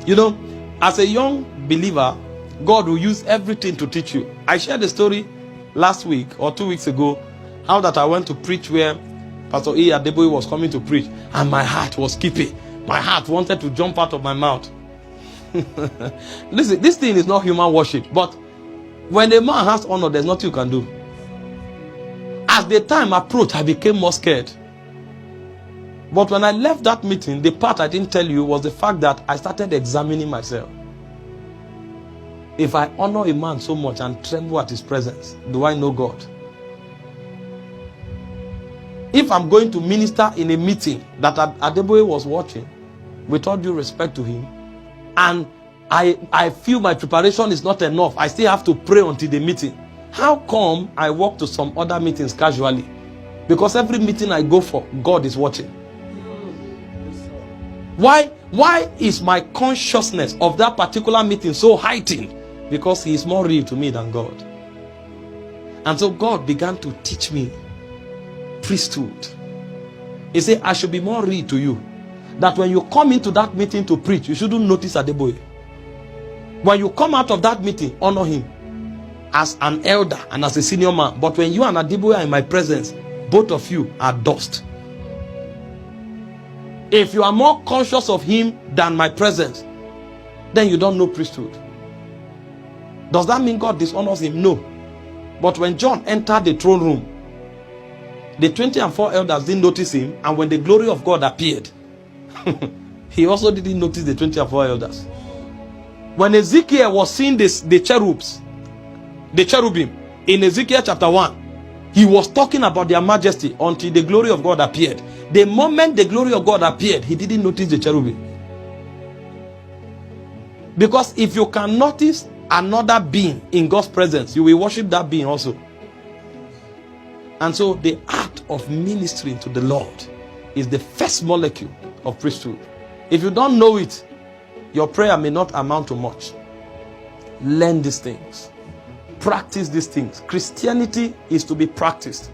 You know, as a young believer, God will use everything to teach you. I shared a story last week or 2 weeks ago, how that I went to preach where Pastor E. Adeboye was coming to preach, and my heart was skipping. My heart wanted to jump out of my mouth. Listen, this thing is not human worship, but when a man has honor, there's nothing you can do. As the time approached, I became more scared. But when I left that meeting, the part I didn't tell you was the fact that I started examining myself. If I honor a man so much and tremble at his presence, do I know God? If I'm going to minister in a meeting that Adeboye was watching, with all due respect to him, and I feel my preparation is not enough, I still have to pray until the meeting, how come I walk to some other meetings casually? Because every meeting I go for, God is watching. Why is my consciousness of that particular meeting so heightened? Because he is more real to me than God. And so God began to teach me priesthood. He said, I should be more real to you. That when you come into that meeting to preach, you shouldn't notice Adeboye. When you come out of that meeting, honor him as an elder and as a senior man. But when you and Adeboye are in my presence, both of you are dust. If you are more conscious of him than my presence, then you don't know priesthood. Does that mean God dishonors him? No. But when John entered the throne room, the 24 elders didn't notice him, and when the glory of God appeared, he also didn't notice the 24 elders. When Ezekiel was seeing the cherubim, in Ezekiel chapter 1, he was talking about their majesty until the glory of God appeared. The moment the glory of God appeared, he didn't notice the cherubim. Because if you can notice another being in God's presence, you will worship that being also. And so the art of ministering to the Lord is the first molecule of priesthood. If you don't know it, your prayer may not amount to much. Learn these things. Practice these things. Christianity is to be practiced.